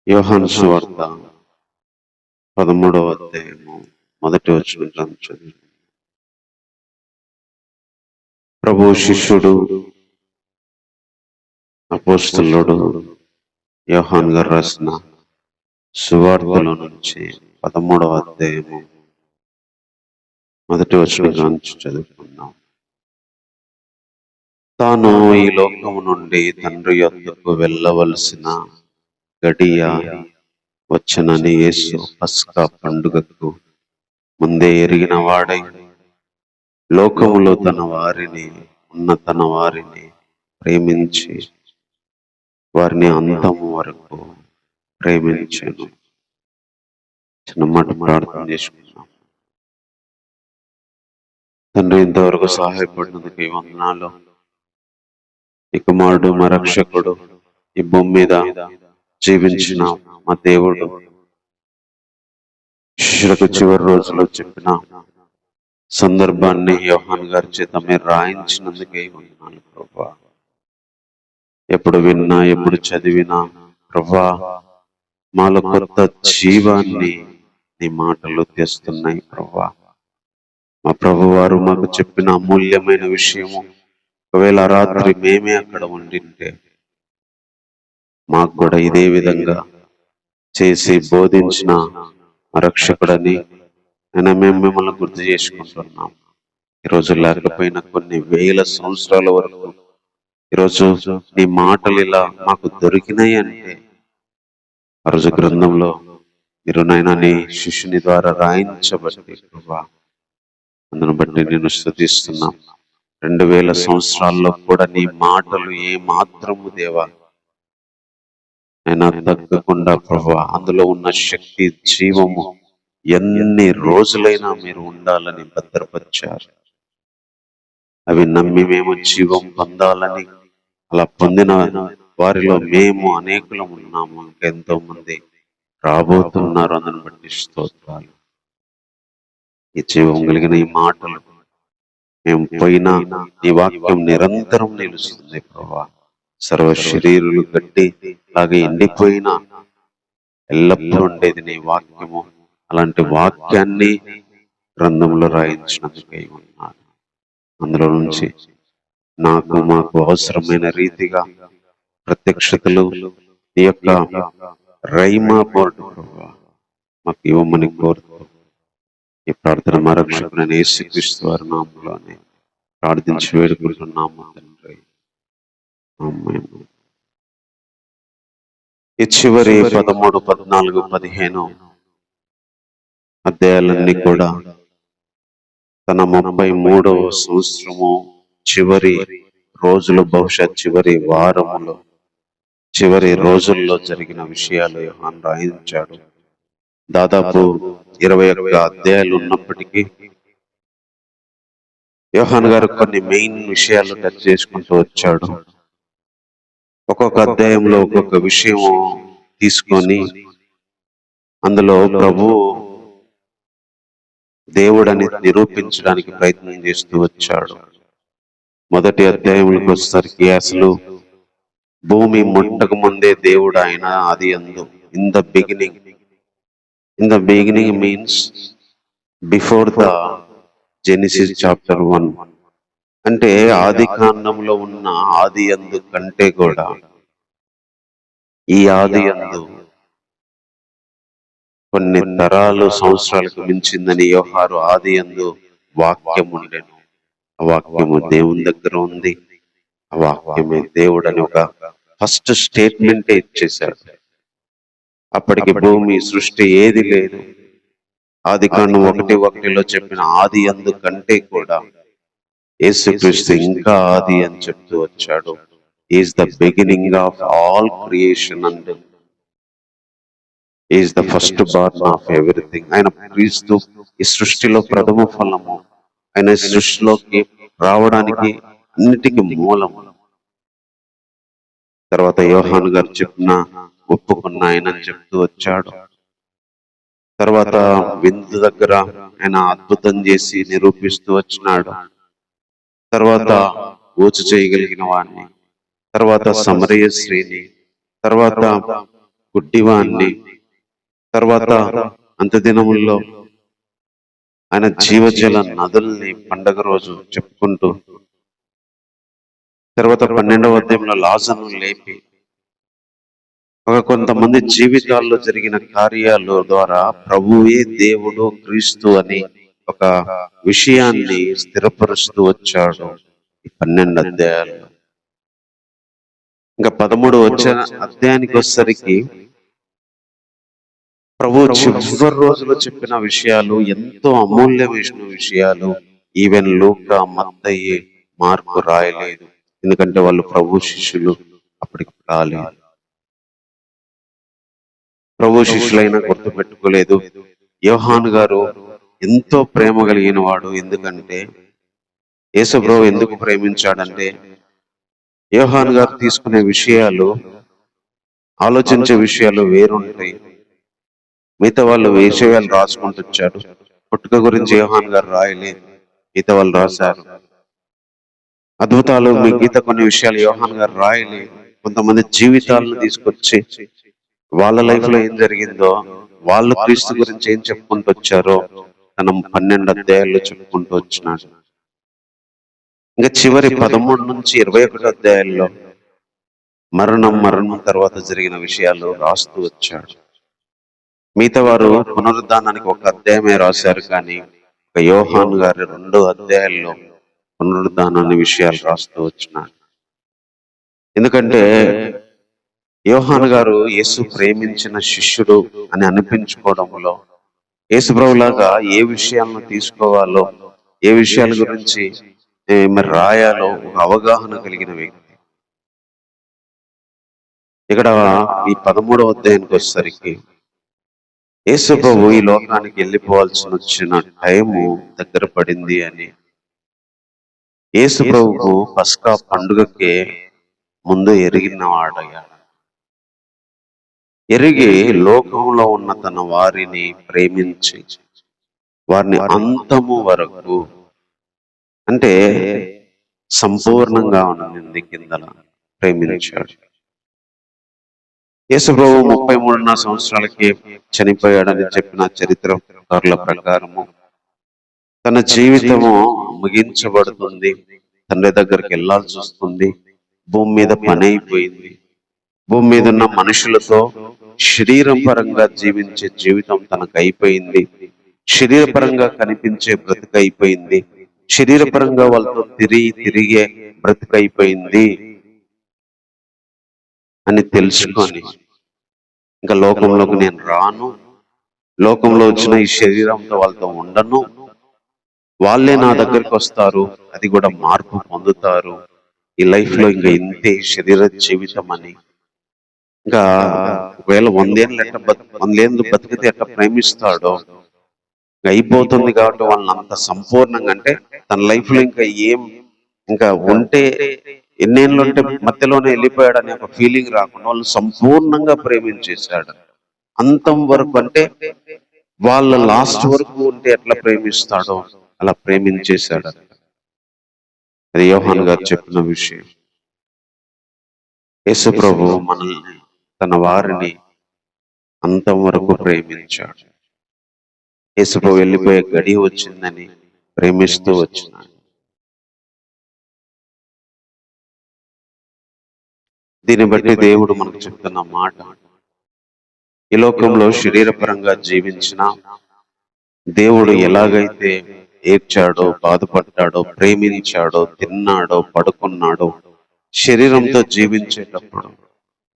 యోహాను సువార్త 13వ అధ్యాయము మొదటి వచనం చదువు. ప్రభు శిష్యుడు అపోస్తలుడు యోహాను గారు రాసిన సువార్తలో నుంచి 13వ అధ్యాయము మొదటి వచనం చదువుకున్నాం. తాను ఈ లోకము నుండి తండ్రి యొద్దకు వెళ్ళవలసిన గడియ వచ్చనని యేసు పస్కా పండుగకు ముందే ఎరిగిన వాడై లోకములో తన వారిని ప్రేమించి వారిని అంతము వరకు ప్రేమించాను. చిన్న మాట ప్రార్థన చేసుకున్నాం. తండ్రి, ఇంతవరకు సహాయపడినందుకు ఈ వందనాలు. ఈ కుమారుడు మా రక్షకుడు ఈ భూమి మీద జీవించిన మా దేవుడు శిష్యులకు చివరి రోజులో చెప్పిన సందర్భాన్ని యోహాను గారి చేత మీరు రాయించినందుకే వందనాలు ప్రభా. ఎప్పుడు విన్నా ఎప్పుడు చదివినా ప్రభా మాలో కొత్త జీవాన్ని నీ మాటలు తెస్తున్నాయి ప్రభా. మా ప్రభు వారు మాకు చెప్పిన అమూల్యమైన విషయము ఒకవేళ రాత్రి మేమే అక్కడ ఉండింటే మాకు కూడా ఇదే విధంగా చేసి బోధించిన రక్షకుడని మేము మిమ్మల్ని గుర్తు చేసుకుంటున్నాం. ఈరోజు లేకపోయినా కొన్ని వేల సంవత్సరాల వరకు ఈరోజు నీ మాటలు ఇలా మాకు దొరికినాయి అంటే ఆ రోజు గ్రంథంలో మీరు నైనా నీ శిష్యుని ద్వారా రాయించబట్టి ప్రభా, అందును బట్టి నేను స్తుతిస్తున్నాం. 2000 సంవత్సరాల్లో కూడా నీ మాటలు ఏ మాత్రము దేవా అయినా తగ్గకుండా ప్రభా, అందులో ఉన్న శక్తి జీవము ఎన్ని రోజులైనా మీరు ఉండాలని భద్రపరిచారు. అవి నమ్మి మేము జీవం పొందాలని, అలా పొందిన వారిలో మేము అనేకులం ఉన్నాము. ఇంకెంతో మంది రాబోతున్నారు. అందుని బట్టి స్తోత్రాలు. ఈ జీవం కలిగిన ఈ మాటలు మేము పోయినా ఈ వాక్యం నిరంతరం నిలుస్తుంది ప్రభా. సర్వ శరీరులు గట్టి లాగా ఎండిపోయినా ఎల్లప్పుడూ ఉండేది నీ వాక్యము. అలాంటి వాక్యాన్ని గ్రంథంలో రాయించినందుకై ఉన్నాను. అందులో నుంచి మాకు అవసరమైన రీతిగా ప్రత్యక్షతలు నీ యొక్క రైమా బోర్డు ప్రభా మాకు ఇవ్వమని కోరుతూ ఈ ప్రార్థన మా రక్షకుడైన యేసుక్రీస్తు వారి నామములోనే ప్రార్థించి వేడుకుంటున్నాము తండ్రి. ఆమేన్. ఈ చివరి 13, 14, 15 అధ్యాయాలన్నీ కూడా తన 33వ సంవత్సరము చివరి రోజులు, బహుశా చివరి వారములో చివరి రోజుల్లో జరిగిన విషయాలు యోహాను రాయించాడు. దాదాపు 21 అధ్యాయాలు ఉన్నప్పటికీ యోహాను గారు కొన్ని మెయిన్ విషయాలు టచ్ చేసుకుంటూ వచ్చాడు. ఒక్కొక్క అధ్యాయంలో ఒక్కొక్క విషయం తీసుకొని అందులో ప్రభు దేవుడని నిరూపించడానికి ప్రయత్నం చేస్తూ వచ్చాడు. మొదటి అధ్యాయంలోకి వచ్చేసరికి అసలు భూమి ముట్టక ముందే దేవుడు ఆయన ఆది యందు in the beginning means before the genesis chapter 1 అంటే ఆది కాండంలో ఉన్న ఆది యందు కంటే కూడా ఈ ఆది యందు కొన్ని తరాలు సంవత్సరాలకు మించిందని యోహాను ఆది యందు వాక్యం ఉండెను, ఆ వాక్యము దేవుని దగ్గర ఉంది, ఆ వాక్యమే దేవుడు అని ఒక ఫస్ట్ స్టేట్మెంటే ఇచ్చేశాడు. అప్పటికి భూమి సృష్టి ఏది లేదు. ఆది కాండం 1:1 చెప్పిన ఆది యందు కంటే కూడా యేసుక్రీస్తు ఇంకా ఆది అని చెప్తూ వచ్చాడు. Is the beginning of all creation and is the first born of everything. ఆయన క్రీస్తు ఈ సృష్టిలో ప్రథమ ఫలము. ఆయన సృష్టిలోకి రావడానికి అన్నిటికీ మూలము. తర్వాత యోహాను గారు చెప్పిన ఒప్పుకున్న ఆయన చెప్తూ వచ్చాడు. తర్వాత విందు దగ్గర ఆయన అద్భుతం చేసి నిరూపిస్తూ వచ్చినాడు. తర్వాత ఊచ చేయగలిగిన వాడిని, తర్వాత సమరయ స్త్రీని, తర్వాత గుడ్డివాణ్ణి, తర్వాత అంత్య దినముల్లో ఆయన జీవజల నదుల్ని పండగ రోజు చెప్పుకుంటూ, తర్వాత 12వ అధ్యాయంలో లాజరును లేపి, ఒక కొంతమంది జీవితాల్లో జరిగిన కార్యాల ద్వారా ప్రభువే దేవుడు క్రీస్తు అని ఒక విషయాన్ని స్థిరపరుస్తూ వచ్చాడు ఈ 12 అధ్యాయాలు. ఇంకా 13 వచ్చే అధ్యాయానికి వచ్చేసరికి ప్రభు చివరి రోజులో చెప్పిన విషయాలు ఎంతో అమూల్యమైన విషయాలు. ఈవెన్ లూకా, మత్తయి, మార్కు రాయలేదు, ఎందుకంటే వాళ్ళు ప్రభు శిష్యులు అప్పటికి రాలేదు. ప్రభు శిష్యులైనా గుర్తుపెట్టుకోలేదు. యోహాను గారు ఎంతో ప్రేమ కలిగిన వాడు, ఎందుకంటే యేసు ప్రభు ఎందుకు ప్రేమించాడంటే యోహాను గారు తీసుకునే విషయాలు, ఆలోచించే విషయాలు వేరుంటాయి. మిగతా వాళ్ళు విషయాలు రాసుకుంటూ వచ్చాడు. పుట్టుక గురించి యోహాను గారు రాయలేదు, మిగతా వాళ్ళు రాశారు. అద్భుతాలు మిగతా కొన్ని విషయాలు యోహాను గారు రాయలేదు. కొంతమంది జీవితాలను తీసుకొచ్చి వాళ్ళ లైఫ్ లో ఏం జరిగిందో, వాళ్ళు క్రీస్తు గురించి ఏం చెప్పుకుంటూ వచ్చారో తన 12 అధ్యాయాల్లో చెప్పుకుంటూ వచ్చినాడు. ఇంకా చివరి 13 నుంచి 21 అధ్యాయాల్లో మరణం తర్వాత జరిగిన విషయాలు రాస్తూ వచ్చాడు. మిగతా వారు పునరుద్ధానానికి ఒక అధ్యాయమే రాశారు, కానీ ఒక యోహాను గారి 2 అధ్యాయాల్లో పునరుద్ధానాన్ని విషయాలు రాస్తూ వచ్చినాడు. ఎందుకంటే యోహాను గారు యేసు ప్రేమించిన శిష్యుడు అని అనిపించుకోవడంలో, యేసు ప్రభులాగా ఏ విషయాలను తీసుకోవాలో, ఏ విషయాల గురించి మరి రాయాలో ఒక అవగాహన కలిగిన వ్యక్తి. ఇక్కడ ఈ 13వ అధ్యాయానికి వచ్చేసరికి యేసు ప్రభు ఈ లోకానికి వెళ్ళిపోవాల్సి వచ్చిన టైము దగ్గర పడింది అని, యేసు ప్రభువు పస్కా పండుగకే ముందు ఎరిగినవాడయ్యాడు. ఎరిగి లోకంలో ఉన్న తన వారిని ప్రేమించి వారిని అంతము వరకు, అంటే సంపూర్ణంగా ఉన్నది కిందల ప్రేమించాడు. యేసు ప్రభు 33.5 సంవత్సరాలకి చనిపోయాడని చెప్పిన చరిత్రకారుల ప్రకారము తన జీవితము ముగించబడుతుంది. తండ్రి దగ్గరికి వెళ్ళాల్సి వస్తుంది. భూమి మీద పని అయిపోయింది. భూమి మీద ఉన్న మనుషులతో శరీరం పరంగా జీవించే జీవితం తనకు అయిపోయింది. శరీరపరంగా కనిపించే బ్రతుకు అయిపోయింది. శరీరపరంగా వాళ్ళతో తిరిగే బ్రతుకు అయిపోయింది అని తెలుసుకొని, ఇంకా లోకంలోకి నేను రాను, లోకంలో వచ్చిన ఈ శరీరంతో వాళ్ళతో ఉండను, వాళ్ళే నా దగ్గరికి వస్తారు, అది కూడా మార్పు పొందుతారు, ఈ లైఫ్ లో ఇంకా ఇంతే శరీర జీవితం అని, ఇంకా ఒకవేళ 100 ఏళ్ళు బతికితే ఎట్లా ప్రేమిస్తాడో అయిపోతుంది. కాబట్టి వాళ్ళని అంత సంపూర్ణంగా, అంటే తన లైఫ్ లో ఇంకా ఉంటే ఎన్నేళ్ళు ఉంటే మధ్యలోనే వెళ్ళిపోయాడు అనే ఒక ఫీలింగ్ రాకుండా వాళ్ళు సంపూర్ణంగా ప్రేమించేశాడు. అంతం వరకు, అంటే వాళ్ళ లాస్ట్ వరకు ఉంటే ఎట్లా ప్రేమిస్తాడో అలా ప్రేమించేశాడు. అది యోహాను గారు చెప్పిన విషయం. యేసు ప్రభు మనల్ని, తన వారిని అంతం వరకు ప్రేమించాడు. యేసు ప్రభు వెళ్ళిపోయే గడి వచ్చిందని ప్రేమిస్తూ వచ్చినాడు. దీన్ని బట్టి దేవుడు మనకు చెప్తున్న మాట, ఈ లోకంలో శరీరపరంగా జీవించిన దేవుడు ఎలాగైతే ఏడ్చాడో, బాధపడ్డాడో, ప్రేమించాడో, తిన్నాడో, పడుకున్నాడో, శరీరంతో జీవించేటప్పుడు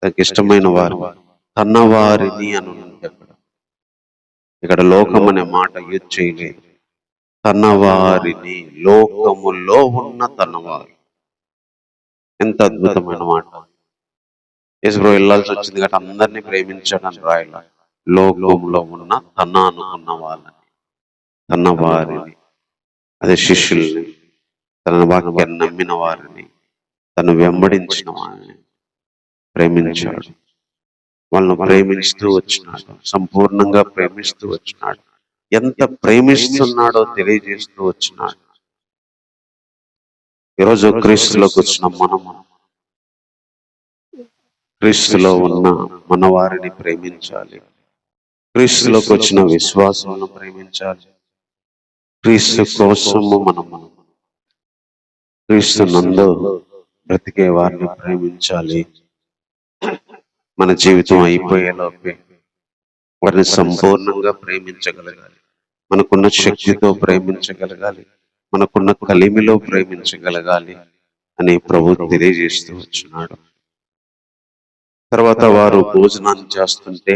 తనకి ఇష్టమైన వారు తన వారిని అని ఉంది. ఇక్కడ లోకం అనే మాట యూజ్ చేయలేదు. తన వారిని, లోకములో ఉన్న తన వారు. ఎంత అద్భుతమైన మాట. యేసు ప్రభు వెళ్ళాల్సి వచ్చింది కాబట్టి అందరినీ ప్రేమించాడని రాయాల. లోకంలో ఉన్న తన అనుకున్న వాళ్ళని, తన వారిని, అదే శిష్యుల్ని, తన వాక్యాన్ని నమ్మిన వారిని, తను వెంబడించిన వారిని ప్రేమించాడు. వాళ్ళను ప్రేమిస్తూ వచ్చినాడు, సంపూర్ణంగా ప్రేమిస్తూ వచ్చినాడు. ఎంత ప్రేమిస్తున్నాడో తెలియజేస్తూ వచ్చినాడు. ఈరోజు క్రీస్తులోకి వచ్చిన మనము క్రీస్తులో ఉన్న మన వారిని ప్రేమించాలి, క్రీస్తులోకి వచ్చిన విశ్వాసులను ప్రేమించాలి, క్రీస్తు కోసము మనము క్రీస్తు నందు బ్రతికే వారిని ప్రేమించాలి. మన జీవితం అయిపోయేలోపే వారిని సంపూర్ణంగా ప్రేమించగలగాలి, మనకున్న శక్తితో ప్రేమించగలగాలి, మనకున్న కలిమిలో ప్రేమించగలగాలి అని ప్రభు తెలియజేస్తూ వచ్చినాడు. తర్వాత వారు భోజనాన్ని చేస్తుంటే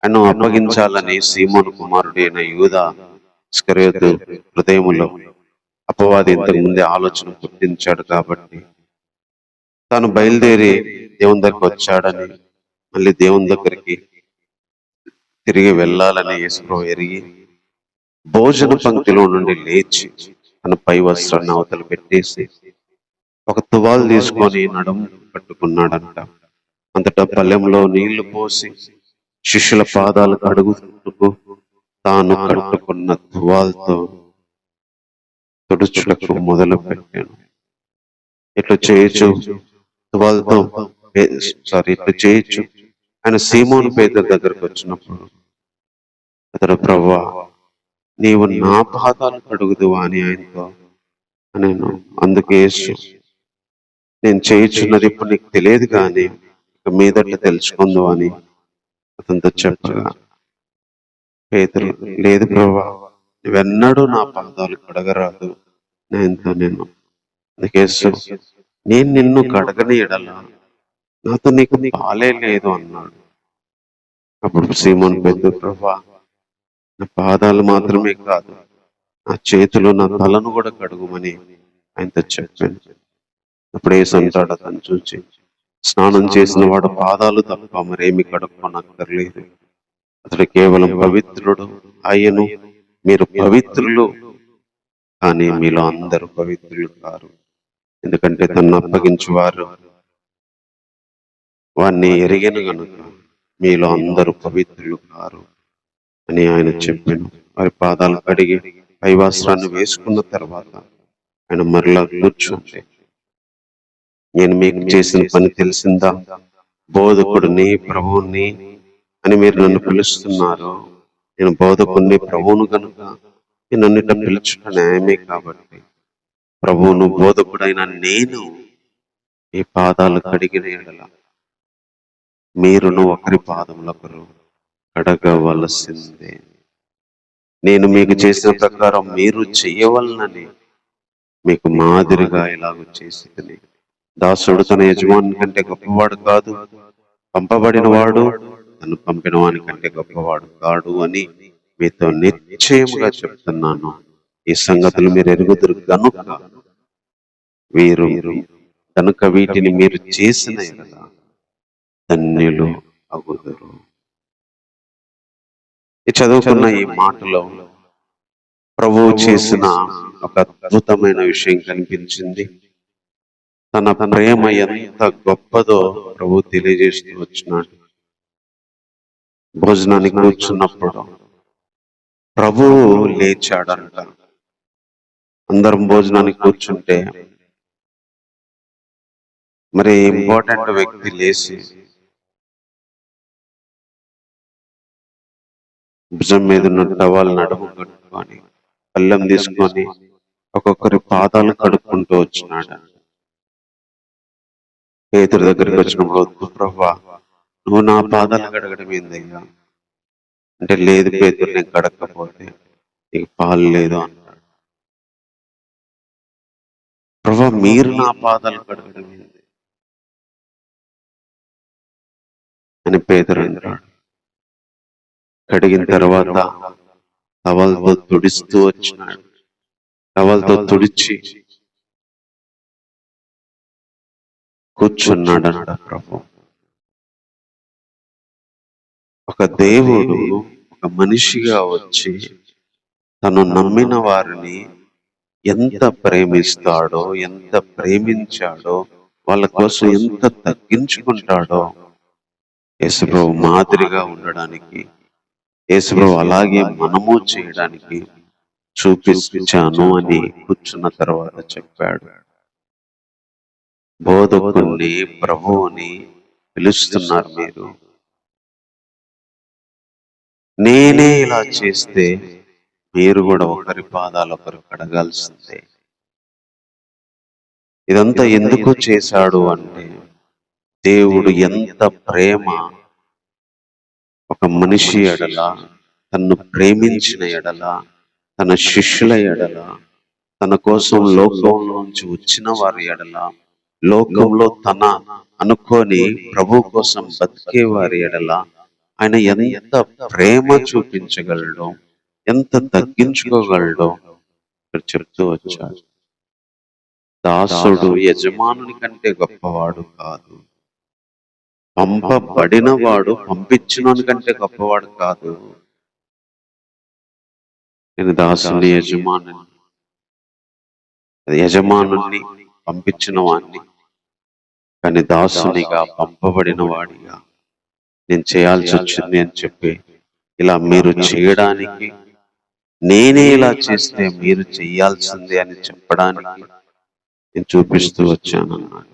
ఆయన అప్పగించాలని సీమోను కుమారుడైన యూదా ఇస్కరియోతు హృదయములో అపవాది ఇంతకు ముందే ఆలోచన పుట్టించాడు కాబట్టి తాను బయలుదేరి దేవుని దగ్గరికి వచ్చాడని, మళ్ళీ దేవుని దగ్గరికి తిరిగి వెళ్ళాలని యేసు ఎరిగి భోజన పంక్తిలో నుండి లేచి తన పై వస్త్రాన్ని అవతల పెట్టేసి ఒక తువాలు తీసుకొని నడుము కట్టుకున్నాడంట. అంతటా పల్లెంలో నీళ్లు పోసి శిష్యుల పాదాలు కడుగుతూ తాను కట్టుకున్న తువాల్తో తుడుచుటకు మొదలు పెట్టాను. ఇట్లా చేయొచ్చు తువాల్తో ఇట్లా చేయొచ్చు. ఆయన సీమోను పేతురు దగ్గరకు వచ్చినప్పుడు అతడు ప్రభువా నీవు నా పాదాలు కడుగుదువా అని ఆయనతో నేను, అందుకే నేను చేయుచున్నది ఇప్పుడు నీకు తెలియదు కానీ ఇక మీదట తెలుసుకుందు అని అతనితో చెప్పగా పేతురు లేదు ప్రభువా నువ్వెన్నడూ నా పాదాలు కడగరాదు నేను, అందుకే నేను నిన్ను కడగని ఎడల నాతో నీకు పాలే లేదు అన్నాడు. అప్పుడు సీమోను పేతురు ప్రభువా నా పాదాలు మాత్రమే కాదు నా చేతులు నా తలను కూడా కడుగుమని ఆయనతో చెప్పాను. అప్పుడు యేసు అంటాడు అతను చూచి, స్నానం చేసిన వాడు పాదాలు తప్ప మరేమి కడుక్కోనక్కర్లేదు, అతడు కేవలం పవిత్రుడు అయ్యను. మీరు పవిత్రులు కానీ మీలో అందరూ పవిత్రులు కారు, ఎందుకంటే తను అప్పగించువారు వారిని ఎరిగిన గనుక మీలో అందరూ పవిత్రులు కారు అని ఆయన చెప్పాను. వారి పాదాలు కడిగి పై వస్త్రాన్ని వేసుకున్న తర్వాత ఆయన మరలా కూర్చుంటే, నేను మీకు చేసిన పని తెలిసిందా? బోధకుడిని ప్రభువుని అని మీరు నన్ను పిలుస్తున్నారు. నేను బోధకుడిని ప్రభువును కనుక నేను అన్నిట పిలుచుట న్యాయమే. కాబట్టి ప్రభువును బోధకుడైన నేను ఈ పాదాలు కడిగిన ఎడల మీరును ఒకరి పాదములొకరు కడగవలసిందే. నేను మీకు చేసిన ప్రకారం మీరు చెయ్యవలనని మీకు మాదిరిగా ఇలాగ చేసి, దాసుడు తన యజమాని కంటే గొప్పవాడు కాదు, పంపబడిన వాడు తను పంపిన వాని కంటే గొప్పవాడు కాడు అని మీతో నిశ్చయముగా చెప్తున్నాను. ఈ సంగతులు మీరు ఎరుగుదురు కనుక వీటిని మీరు చేసిన ధన్యులు అగుదురు. ఈ చదువుకున్న ఈ మాటలో ప్రభువు చేసిన ఒక అద్భుతమైన విషయం కనిపించింది. తన ప్రేమ ఎంత గొప్పదో ప్రభు తెలియజేస్తూ వచ్చినాడు. భోజనానికి కూర్చున్నప్పుడు ప్రభువు లేచాడంట. అందరం భోజనానికి కూర్చుంటే మరి ఇంపార్టెంట్ వ్యక్తి లేచి భుజం మీద ఉన్న టవల్ నడుము కట్టుకొని పళ్ళెం తీసుకొని ఒక్కొక్కరి పాదాలు కడుక్కుంటూ వచ్చినాడు. పేతురు దగ్గరికి వచ్చినప్పుడు ప్రభువా నువ్వు నా పాదాలు కడగడం ఏందయ్యా అంటే, లేదు పేతురు నేను కడగకపోతే నీకు పాలు లేదు అన్నాడు. ప్రభువా మీరు నా పాదాలు కడగడం ఏంది అని పేతురు అన్నాడు. కడిగిన తర్వాత టవల్తో తుడుస్తూ వచ్చినాడు. టవల్తో తుడిచి కూర్చున్నాడన్నాడు ప్రభు. ఒక దేవుడు ఒక మనిషిగా వచ్చి తను నమ్మిన వారిని ఎంత ప్రేమిస్తాడో, ఎంత ప్రేమించాడో, వాళ్ళ కోసం ఎంత తగ్గించుకుంటాడో యేసుప్రభు మాదిరిగా ఉండడానికి, యేసుప్రభు అలాగే మనము చేయడానికి చూపించాను అని కూర్చున్న తర్వాత చెప్పాడు. బోధకుణ్ణి ప్రభువుని పిలుస్తున్నారు మీరు. నేనే ఇలా చేస్తే మీరు కూడా ఒకరి పాదాలు ఒకరు కడగాల్సిందే. ఇదంతా ఎందుకు చేశాడు అంటే, దేవుడు ఎంత ప్రేమ ఒక మనిషి ఎడల, తన్ను ప్రేమించిన ఎడల, తన శిష్యుల ఎడల, తన కోసం లోకంలోంచి వచ్చిన వారి ఎడల, లోకంలో తన అనుకోని ప్రభు కోసం బతికే వారి ఎడల ఆయన ఎంత ప్రేమ చూపించగలడో, ఎంత తగ్గించుకోగలడో ఇక్కడ చెప్తూ వచ్చాడు. దాసుడు యజమానుని కంటే గొప్పవాడు కాదు, పంపబడిన వాడు పంపించిన కంటే గొప్పవాడు కాదు. నేను దాసుని యజమానుని పంపించిన వాడిని, కానీ దాసునిగా పంపబడిన వాడిగా నేను చేయాల్సి వచ్చింది అని చెప్పి, ఇలా మీరు చేయడానికి, నేనే ఇలా చేస్తే మీరు చెయ్యాల్సిందే అని చెప్పడానికి నేను చూపిస్తూ వచ్చానన్నాడు.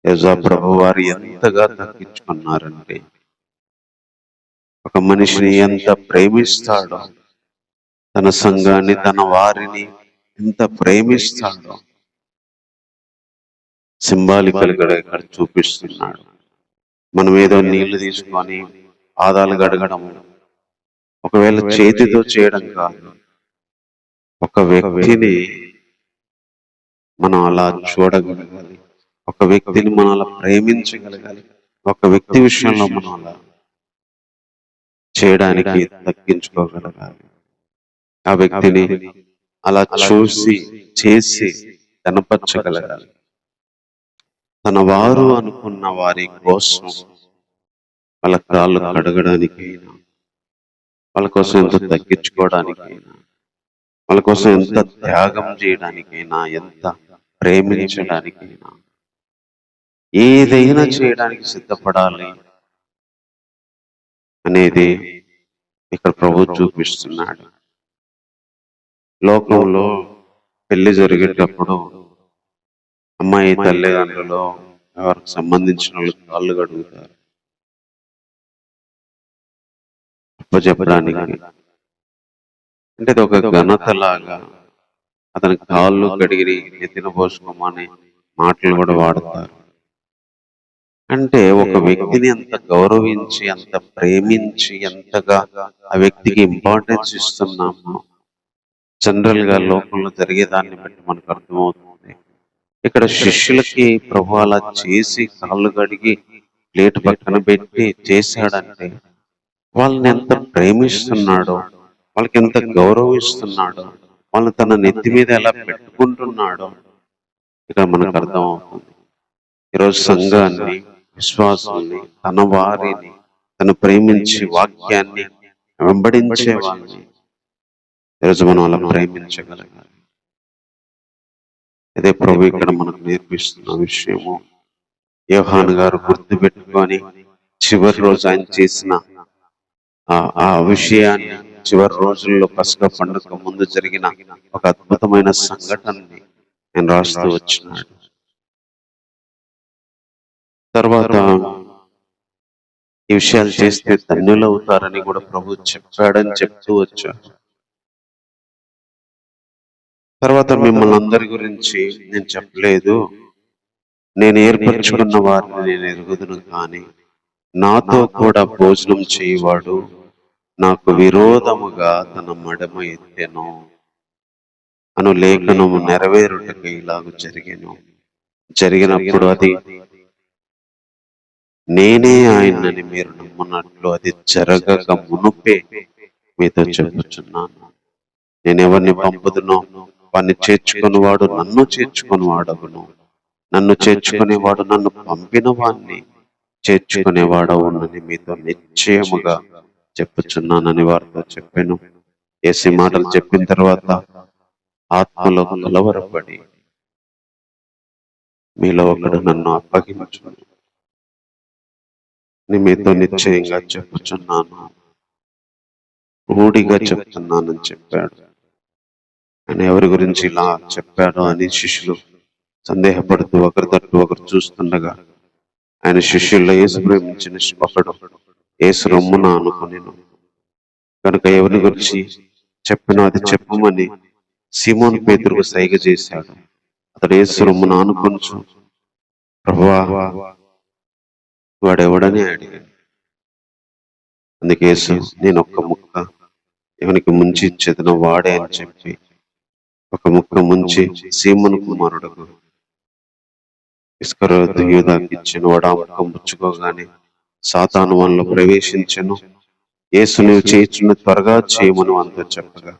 యేసు ప్రభు వారు ఎంతగా తగ్గించుకున్నారంటే, ఒక మనిషిని ఎంత ప్రేమిస్తాడో, తన సంఘాన్ని, తన వారిని ఎంత ప్రేమిస్తాడో సింబాలికల్ గా ఇక్కడ చూపిస్తున్నాడు. మనం ఏదో నీళ్లు తీసుకొని పాదాలు గడగడం, ఒకవేళ చేతితో చేయడం కాదు, ఒక వ్యక్తిని మనం అలా చూడగలగాలి, ఒక వ్యక్తిని మనం అలా ప్రేమించగలగాలి, ఒక వ్యక్తి విషయంలో మనం అలా చేయడానికి తగ్గించుకోగలగాలి, ఆ వ్యక్తిని అలా చూసి చేసి కనపరచగలగాలి. తన వారు అనుకున్న వారి కోసం వాళ్ళ కాళ్ళు కడగడానికైనా, వాళ్ళ కోసం ఎంత తగ్గించుకోవడానికైనా, వాళ్ళ కోసం ఎంత త్యాగం చేయడానికైనా, ఎంత ప్రేమించడానికైనా, ఏదైనా చేయడానికి సిద్ధపడాలి అనేది ఇక్కడ ప్రభు చూపిస్తున్నాడు. లోకంలో పెళ్లి జరిగేటప్పుడు అమ్మాయి తల్లిదండ్రులు ఎవరికి సంబంధించిన వాళ్ళు కాళ్ళు కడుగుతారు అప్పచెప్పడానికి. అంటే ఇది ఒక ఘనతలాగా అతని కాళ్ళు కడిగి ఎత్తిన పోసుకోమని మాటలు కూడా వాడతారు. అంటే ఒక వ్యక్తిని ఎంత గౌరవించి, ఎంత ప్రేమించి, ఎంతగా ఆ వ్యక్తికి ఇంపార్టెన్స్ ఇస్తున్నామో జనరల్ గా లోకంలో జరిగేదాన్ని బట్టి మనకు అర్థమవుతుంది. ఇక్కడ శిష్యులకి ప్రభు అలా చేసి కాళ్ళు కడిగి ప్లేట్ పక్కన పెట్టి చేశాడంటే వాళ్ళని ఎంత ప్రేమిస్తున్నాడో, వాళ్ళకి ఎంత గౌరవిస్తున్నాడో, వాళ్ళని తన నెత్తి మీద ఎలా పెట్టుకుంటున్నాడో ఇక్కడ మనకు అర్థమవుతుంది. ఈరోజు సంఘాన్ని, విశ్వాసాన్ని, తన వారిని తను ప్రేమించి వాక్యాన్ని వెంబడించే వాళ్ళని ఈరోజు మనం అలా ప్రేమించగలగాలి. అదే ప్రభు ఇక్కడ మనకు నేర్పిస్తున్న విషయము. యోహాను గారు గుర్తు పెట్టుకొని చివరి రోజు ఆయన చేసిన ఆ విషయాన్ని, చివరి రోజుల్లో పస్కా పండుగ ముందు జరిగిన ఒక అద్భుతమైన సంఘటనని ఆయన రాస్తూ వచ్చినాడు. తర్వాత ఈ విషయాలు చేస్తే ధన్యులు అవుతారని కూడా ప్రభు చెప్పాడని చెప్తూ వచ్చాడు. తర్వాత మిమ్మల్ని అందరి గురించి నేను చెప్పలేదు, నేను ఏర్పరచుకున్న వారిని నేను ఎరుగుదును, కానీ నాతో కూడా భోజనం చేయవాడు నాకు విరోధముగా తన మడమ ఎత్తెను అను లేఖనము నెరవేరుటకు ఇలాగ జరిగినప్పుడు అది నేనే ఆయనని మీరు నమ్మనట్లు అది జరగక మునుపే మీతో చెప్పుచున్నాను. నేను ఎవరిని పంపుదునో వాడిని చేర్చుకునేవాడు నన్ను చేర్చుకునేవాడవును, నన్ను చేర్చుకునేవాడు నన్ను పంపిన వాడిని చేర్చుకునేవాడవునని మీతో నిశ్చయముగా చెప్పుచున్నానని వారితో చెప్పాను. ఏసీ మాటలు చెప్పిన తర్వాత ఆత్మలో కలవరపడి మీలో ఒకడు నన్ను అప్పగించు మీతో నిశ్చయంగా చెప్పుచున్నాను, రూఢిగా చెప్తున్నానని చెప్పాడు. ఆయన ఎవరి గురించి ఇలా చెప్పాడో అని శిష్యులు సందేహపడుతూ ఒకరి తట్టు ఒకరు చూస్తుండగా ఆయన శిష్యుల్లో యేసు ప్రేమించిన ఒకడు యేసు రొమ్మున అనుకునేను కనుక ఎవరిని గురించి చెప్పినా అది చెప్పమని సీమోను పేతురుకు సైగ చేశాడు. అతడు యేసు రొమ్మున ఆనుకొనుచు, ప్రభువా వాడెవడని అడిగాడు. అందుకే యేసు, నేను ఒక్క ముక్క ఎవనికి ముంచి ఇచ్చేదనో వాడే అని చెప్పి ఒక ముక్క ముంచి సీమోను కుమారుడుకు ఇస్కరియోతు యూదాకి ఇచ్చిన. వాడు ఆ ముక్క ముచ్చుకోగానే సాతాను వాళ్ళలో ప్రవేశించెను. యేసు, నీవు చేయుచున్న త్వరగా చేయమని అంతా చెప్పగా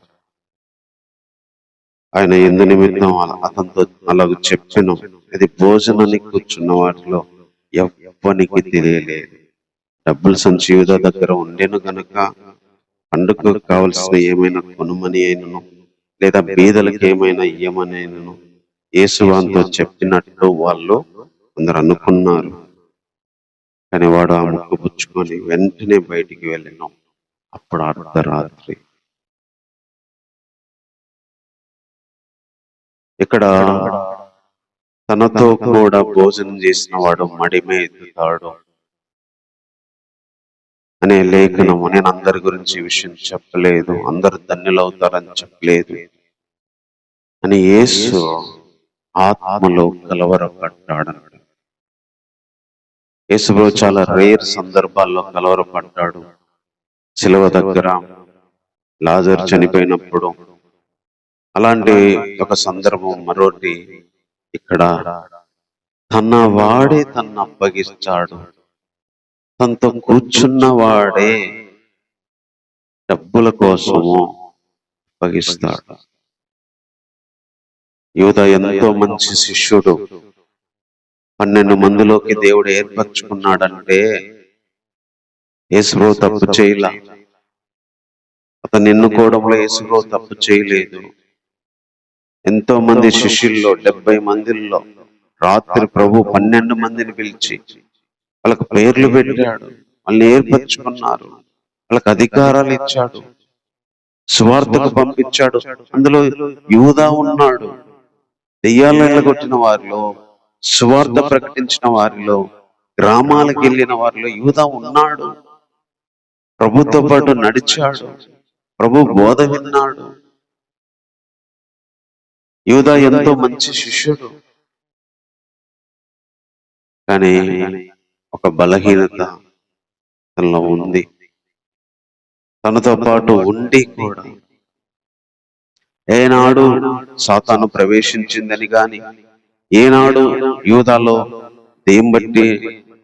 ఆయన ఎందు నిమిత్తం అతనితో అలాగ చెప్పెను. అది భోజనానికి కూర్చున్న వాటిలో ఎవ్వనికి తెలియలేదు. డబ్బులు సంచి యూదా దగ్గర ఉండేను గనుక పండుగకు కావలసిన ఏమైనా కొనుమని అయినను లేదా బీదలకు ఏమైనా ఇయ్యమని అయినను యేసు వానితో చెప్పినట్టు వాళ్ళు కొందరు అనుకున్నారు. కానీ వాడు ఆ ముక్క పుచ్చుకొని వెంటనే బయటికి వెళ్ళినాం. అప్పుడు అర్ధరాత్రి. ఇక్కడ తనతో కూడా భోజనం చేసిన వాడు మడిమే ఎత్తుతాడు అనే లేఖనము. నేను అందరి గురించి ఈ విషయం చెప్పలేదు, అందరు ధన్యులవుతారని చెప్పలేదు అని యేసు ఆత్మలో కలవరపడ్డాడు. యేసు చాలా రేర్ సందర్భాల్లో కలవరపడ్డాడు. శిలువ దగ్గర లాజరు చనిపోయినప్పుడు అలాంటి ఒక సందర్భం. మరోటి ఇక్కడ తన వాడే తను అప్పగిస్తాడు. తనతో కూర్చున్న వాడే డబ్బుల కోసము అప్పగిస్తాడు. యూదా ఎంతో మంచి శిష్యుడు. 12 మందిలోకి దేవుడు ఏర్పరచుకున్నాడంటే యేసు తప్పు చేయలే. అతను ఎన్నుకోవడంలో యేసు తప్పు చేయలేదు. ఎంతో మంది శిష్యుల్లో 70 మందిలో రాత్రి ప్రభు 12 మందిని పిలిచి వాళ్ళకు పేర్లు పెట్టాడు. వాళ్ళని ఏర్పరచుకున్నారు. వాళ్ళకి అధికారాలు ఇచ్చాడు. సువార్తకు పంపించాడు. అందులో యూదా ఉన్నాడు. దెయ్యాలను వెళ్ళగొట్టిన వారిలో, సువార్త ప్రకటించిన వారిలో, గ్రామాలకు వెళ్ళిన వారిలో యూదా ఉన్నాడు. ప్రభుతో పాటు నడిచాడు. ప్రభు బోధ విన్నాడు. యూదా ఎంతో మంచి శిష్యుడు. కానీ ఒక బలహీనత తనలో ఉంది. తనతో పాటు ఉండి కూడా ఏనాడు సాతాను ప్రవేశించిందని గాని, ఏనాడు యూదాలో దేం బట్టి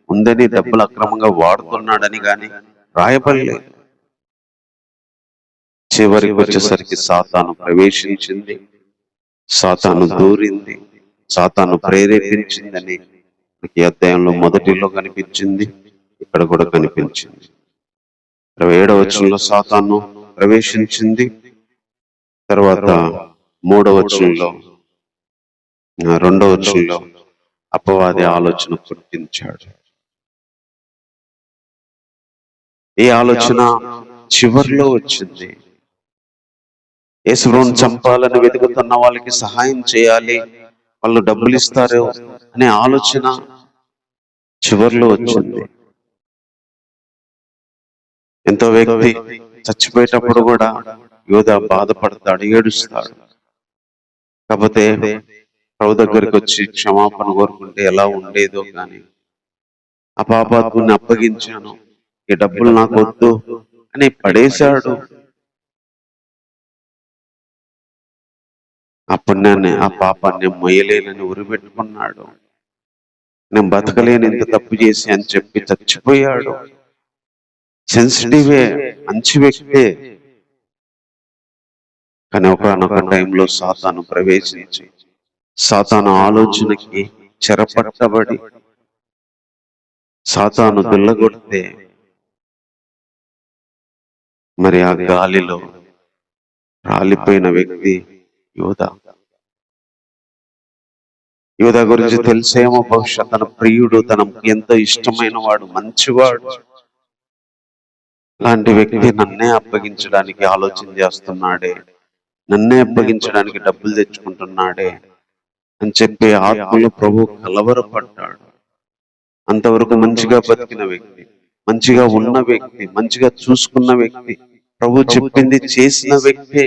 ఉందని డబ్బులు అక్రమంగా వాడుతున్నాడని గాని రాయబడలేదు. చివరికి వచ్చేసరికి సాతాను ప్రవేశించింది, సాతాను దూరింది, సాతాను ప్రేరేపించిందని ఈ అధ్యాయంలో మొదటిలో కనిపించింది, ఇక్కడ కూడా కనిపించింది. 27వ వచనంలో సాతాను ప్రవేశించింది. తర్వాత 3వ వచనంలో 2వ వచనంలో అపవాది ఆలోచన పుట్టించాడు. ఈ ఆలోచన చివరిలో వచ్చింది. యేసును చంపాలని వెతుకుతున్న వాళ్ళకి సహాయం చేయాలి, వాళ్ళు డబ్బులు ఇస్తారు అనే ఆలోచన చివరిలో వచ్చింది. ఎంతో వ్యక్తి చచ్చిపోయేటప్పుడు కూడా యూదా బాధపడతాడు, ఏడుస్తాడు. కాకపోతే ప్రభు దగ్గరికి వచ్చి క్షమాపణ కోరుకుంటే ఎలా ఉండేదో కానీ, ఆ పాపాత్ముని అప్పగించాను, ఈ డబ్బులు నాకు వద్దు అని పడేశాడు. ఆ పుణ్యాన్ని, ఆ పాపాన్ని మొయ్యలేనని ఉరిపెట్టుకున్నాడు. నేను బతకలేని ఇంత తప్పు చేసి అని చెప్పి చచ్చిపోయాడు. సెన్సిటివే, మంచి వ్యక్తే. కానీ ఒకనొక టైంలో సాతాను ప్రవేశించి సాతాను ఆలోచనకి చెరపట్టబడి సాతాను దుల్లగొడితే మరి ఆ గాలిలో రాలిపోయిన వ్యక్తి యూదా. యూదా గురించి తెలిసేమో బహుశా తన ప్రియుడు, తనకు ఎంతో ఇష్టమైన వాడు, మంచివాడు. లాంటి వ్యక్తి నన్నే అప్పగించడానికి ఆలోచన చేస్తున్నాడే, నన్నే అప్పగించడానికి డబ్బులు తెచ్చుకుంటున్నాడే అని చెప్పి ఆత్మలో ప్రభు కలవరపడ్డాడు. అంతవరకు మంచిగా బతికిన వ్యక్తి, మంచిగా ఉన్న వ్యక్తి, మంచిగా చూసుకున్న వ్యక్తి, ప్రభు చెప్పింది చేసిన వ్యక్తి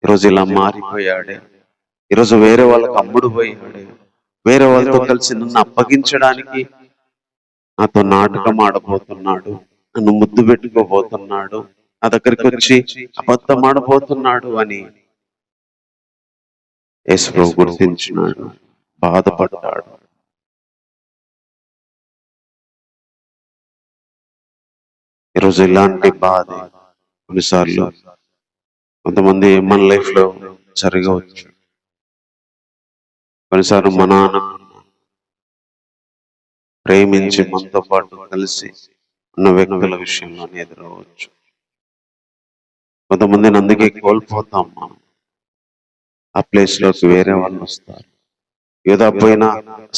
ఈరోజు ఇలా మారిపోయాడే. ఈరోజు వేరే వాళ్ళకి అమ్ముడు పోయాడే. వేరే వాళ్ళతో కలిసి నన్ను అప్పగించడానికి నాతో నాటకం ఆడబోతున్నాడు, నన్ను ముద్దు పెట్టుకోబోతున్నాడు, నా దగ్గరికి వచ్చి అబద్ధం ఆడబోతున్నాడు అని యేసు ప్రభు గుర్తించినాడు, బాధపడ్డాడు. ఈరోజు ఇలాంటి బాధ కొన్నిసార్లు కొంతమంది మన లైఫ్ లో జరగవచ్చు. కొన్నిసార్లు మన నాన్న ప్రేమించి మనతో పాటు కలిసి ఉన్న వ్యక్తుల విషయంలోనే ఎదురవచ్చు. కొంతమందిని అందుకే కోల్పోతాం మనం. ఆ ప్లేస్ లోకి వేరే వాళ్ళు వస్తారు. యూదా పోయిన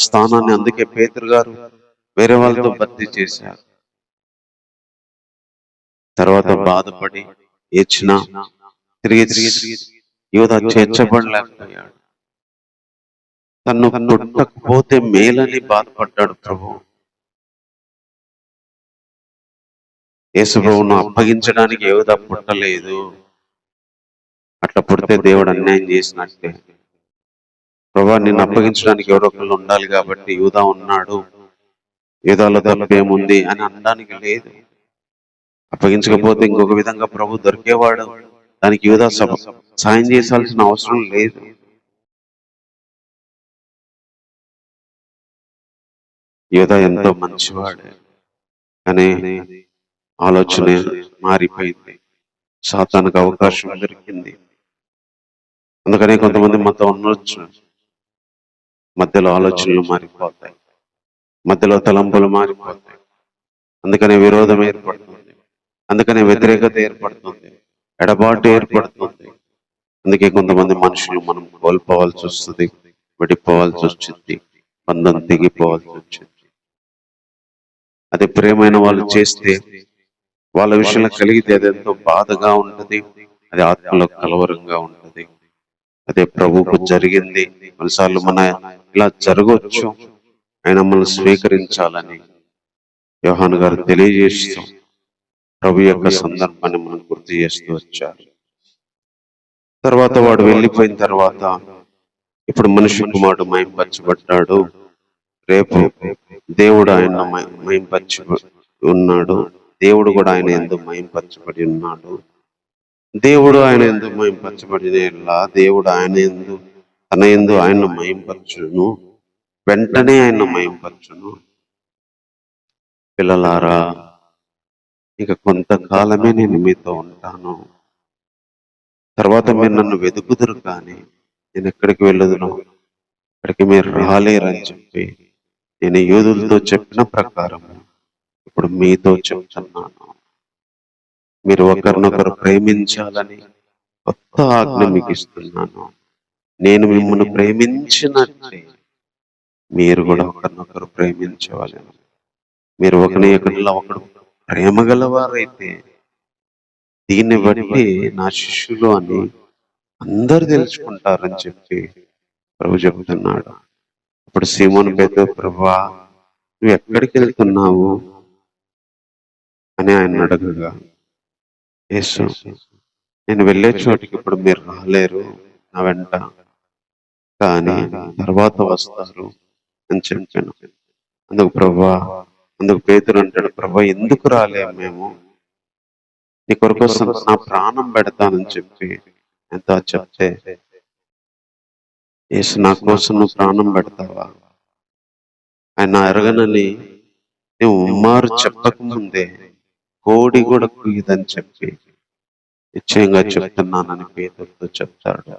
స్థానాన్ని అందుకే పేతురు గారు వేరే వాళ్ళతో భర్తీ చేశారు. తర్వాత బాధపడి ఏడ్చినా తిరిగి యూదా చేర్చబడలేకపోయాడు. తను పుట్టకపోతే మేలని బాధపడ్డాడు ప్రభు. యేసు ప్రభువును అప్పగించడానికి యూదా పుట్టలేదు. అట్లా పుడితే దేవుడు అన్యాయం చేసినట్టే. ప్రభు నిన్ను అప్పగించడానికి ఎవరో ఒకళ్ళు ఉండాలి కాబట్టి యూదా ఉన్నాడు, యూదాలో తప్పేముంది అని అనడానికి లేదు. అప్పగించకపోతే ఇంకొక విధంగా ప్రభు దొరికేవాడు. దానికి యూదా సాయం చేయాల్సిన అవసరం లేదు. యూదా ఎంతో మంచివాడే, కానీ ఆలోచన మారిపోయింది. సాతానుకు అవకాశం దొరికింది. అందుకనే కొంతమంది మాతో ఉండొచ్చు, మధ్యలో ఆలోచనలు మారిపోతాయి, మధ్యలో తలంపులు మారిపోతాయి. అందుకనే విరోధం ఏర్పడుతుంది, అందుకనే వ్యతిరేకత ఏర్పడుతుంది, ఎడబాటు ఏర్పడుతుంది. అందుకే కొంతమంది మనుషులు మనం కోల్పోవాల్సి వస్తుంది, విడిపోవాల్సి వచ్చింది, బంధం తెగిపోవాల్సి వచ్చింది. అది ప్రేమైన వాళ్ళు చేస్తే, వాళ్ళ విషయంలో కలిగితే అది ఎంతో బాధగా ఉంటది, అది ఆత్మలో కలవరంగా ఉంటది. అదే ప్రభువుకు జరిగింది. కొన్నిసార్లు మన ఇలా జరగవచ్చు, ఆయన మనల్ని స్వీకరించాలని యోహాను గారు తెలియజేస్తూ ప్రభు యొక్క సందర్భాన్ని మనం గుర్తు చేస్తూ వచ్చారు. తర్వాత వాడు వెళ్ళిపోయిన తర్వాత ఇప్పుడు మనిషి కుమారుడు మహింపరచబడ్డాడు. రేపు దేవుడు ఆయన మహింపరచి ఉన్నాడు. దేవుడు కూడా ఆయన ఎందుకు మహింపరచబడి ఉన్నాడు. దేవుడు ఆయన ఎందుకు మహింపరచబడిన దేవుడు ఆయన ఎందు తన ఎందు ఆయన మహింపరచును, వెంటనే ఆయన మహింపరచును. పిల్లలారా, ఇక కొంతకాలమే నేను మీతో ఉంటాను, తర్వాత మీరు నన్ను వెతుకుదురు, కానీ నేను ఎక్కడికి వెళ్ళదును, అక్కడికి మీరు రాలేరని చెప్పి నేను యూదులతో చెప్పిన ప్రకారం ఇప్పుడు మీతో చెప్తున్నాను. మీరు ఒకరినొకరు ప్రేమించాలని కొత్త ఆజ్ఞ మీకు ఇస్తున్నాను. నేను మిమ్మల్ని ప్రేమించినట్లే మీరు కూడా ఒకరినొకరు ప్రేమించవాలని. మీరు ఒకరిలో ఒకడు ప్రేమ గలవారైతే దీన్ని బట్టి నా శిష్యులు అని అందరు తెలుసుకుంటారని చెప్పి ప్రభు చెబుతున్నాడు. అప్పుడు సీమోను పేతురు, ప్రభువా నువ్వు ఎక్కడికి వెళ్తున్నావు అని ఆయన అడగగా, యేసు నేను వెళ్ళే చోటికి ఇప్పుడు మీరు రాలేరు నా వెంట, కానీ తర్వాత వస్తారు అని చెప్పాను. అందుకు పేతురు అంటాడు, ప్రభువా ఎందుకు రాలేము మేము, నీ కొరకు నా ప్రాణం పెడతానని చెప్పి ఎంత చెప్తే, యేసు నా కోసం నువ్వు ప్రాణం పెడతావా? ఆయన అరగనని నువ్వు ఉమ్మారు చెప్పకముందే కోడి కూడా కుయ్యదని చెప్పి నిశ్చయంగా చెప్తున్నానని పేతురుతో చెప్తాడు.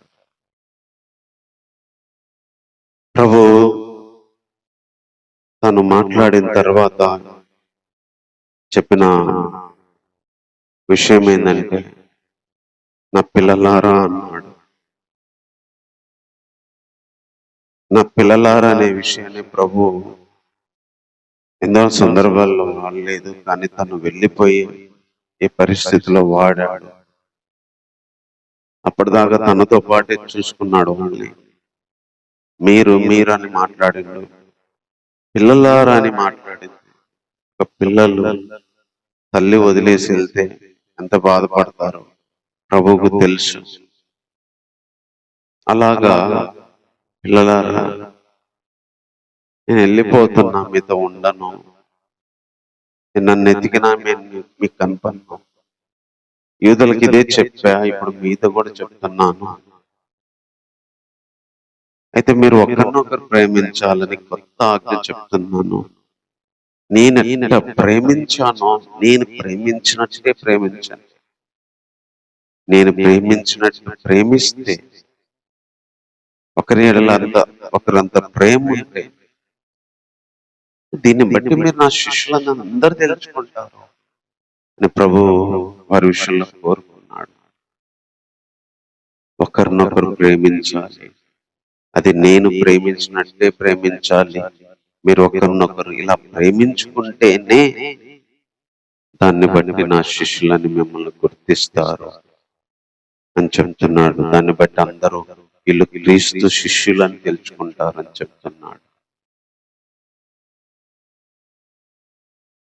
ప్రభు తను మాట్లాడిన తర్వాత చెప్పిన విషయం ఏంటంటే, నా పిల్లలారా అన్నాడు. నా పిల్లలారా అనే విషయాన్ని ప్రభు ఎన్నో సందర్భాల్లో వాడలేదు, కానీ తను వెళ్ళిపోయి ఈ పరిస్థితిలో వాడాడు. అప్పటిదాకా తనతో పాటే చూసుకున్నాడు వాళ్ళని. మీరు అని మాట్లాడిండు, పిల్లలారా అని మాట్లాడింది. ఒక పిల్లలు తల్లి వదిలేసి వెళ్తే ఎంత బాధపడతారో ప్రభువుకు తెలుసు. అలాగా పిల్లలారా, నేను వెళ్ళిపోతున్నా, మీతో ఉండను, నన్ను ఎతికినా మీకు కనపడను. యూదులకి ఇదే చెప్పా, ఇప్పుడు మీతో కూడా చెప్తున్నాను. అయితే మీరు ఒకరినొకరు ప్రేమించాలని కొత్త ఆజ్ఞ చెప్తున్నాను. నేను ఎంత ప్రేమించానో నేను ప్రేమించినట్టే ప్రేమించాను. నేను ప్రేమించినట్టు ప్రేమిస్తే ఒకరంత ప్రేమ ఉంటే దీన్ని బట్టి మీరు నా శిష్యులను అందరూ తెలుసుకుంటారు అని ప్రభు వారి విషయంలో కోరుకున్నాడు. ఒకరినొకరు ప్రేమించాలి, అది నేను ప్రేమించినట్టే ప్రేమించాలి. మీరు ఒకరినొకరు ఇలా ప్రేమించుకుంటేనే దాన్ని బట్టి నా శిష్యులని మిమ్మల్ని గుర్తిస్తారు అని చెప్తున్నాడు. దాన్ని బట్టి అందరూ వీళ్ళు క్రీస్తు శిష్యులని తెలుసుకుంటారని చెప్తున్నాడు.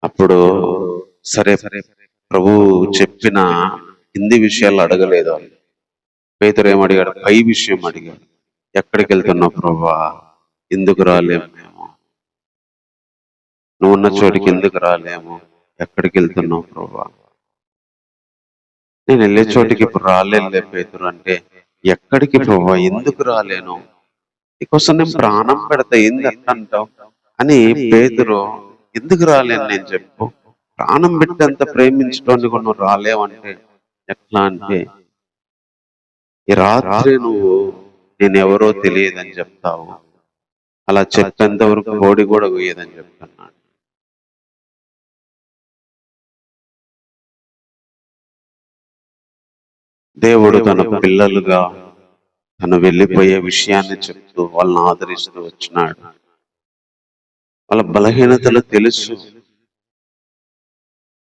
అప్పుడు సరే ప్రభు చెప్పిన హిందీ విషయాలు అడగలేదు. పేతురు ఏమడిగాడు? పై విషయం అడిగాడు. ఎక్కడికి వెళ్తున్నావు ప్రభువా? ఎందుకు రాలేము మేము? నువ్వు ఉన్న చోటికి ఎందుకు రాలేము? ఎక్కడికి వెళ్తున్నావు ప్రభువా? నేను వెళ్ళే చోటికి ఇప్పుడు రాలేనులే పేతురు అంటే, ఎక్కడికి ప్రభువా? ఎందుకు రాలేను? నీకోసం నేను ప్రాణం పెడతా, ఏంది అట్లా అంటావు అని పేతురు, ఎందుకు రాలేను నేను చెప్పు, ప్రాణం పెట్టేంత ప్రేమించడానికి కూడా నువ్వు రాలేవంటే ఎట్లా అంటే, ఈ రాత్రి నువ్వు నేనెవరో తెలియదని చెప్తావు, అలా చెప్పేంత వరకు కోడి కూడా పోయేదని చెప్తున్నాడు. దేవుడు తన పిల్లలుగా తను వెళ్ళిపోయే విషయాన్ని చెప్తూ వాళ్ళని ఆదరిస్తూ వచ్చినాడు. వాళ్ళ బలహీనతలు తెలుసు,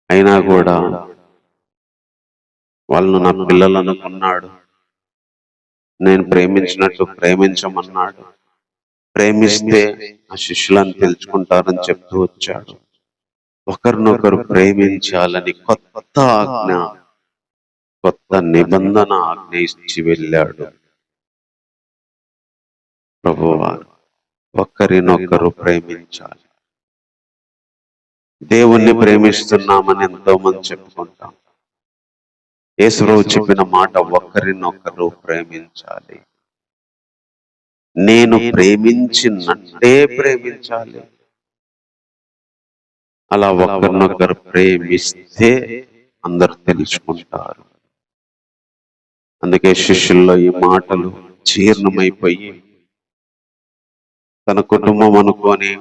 అయినా కూడా వాళ్ళను నా పిల్లలు అనుకున్నాడు. నేను ప్రేమించినట్టు ప్రేమించమన్నాడు. ప్రేమిస్తే ఆ శిష్యులను తెలుసుకుంటారని చెప్తూ వచ్చాడు. ఒకరినొకరు ప్రేమించాలని కొత్త ఆజ్ఞ, కొత్త నిబంధన ఆజ్ఞ ఇచ్చి వెళ్ళాడు ప్రభువారు. ఒకరినొకరు ప్రేమించాలి. దేవుణ్ణి ప్రేమిస్తున్నామని ఎంతో మంది చెప్పుకుంటాం. యేసుప్రభు చెప్పిన మాట ఒకరినొకరు ప్రేమించాలి. నేను ప్రేమించినట్టే ప్రేమించాలి. అలా ఒకరినొకరు ప్రేమిస్తే అందరు తెలుసుకుంటారు. అందుకే శిష్యుల్లో ఈ మాటలు జీర్ణమైపోయి తన కుటుంబం అనుకొని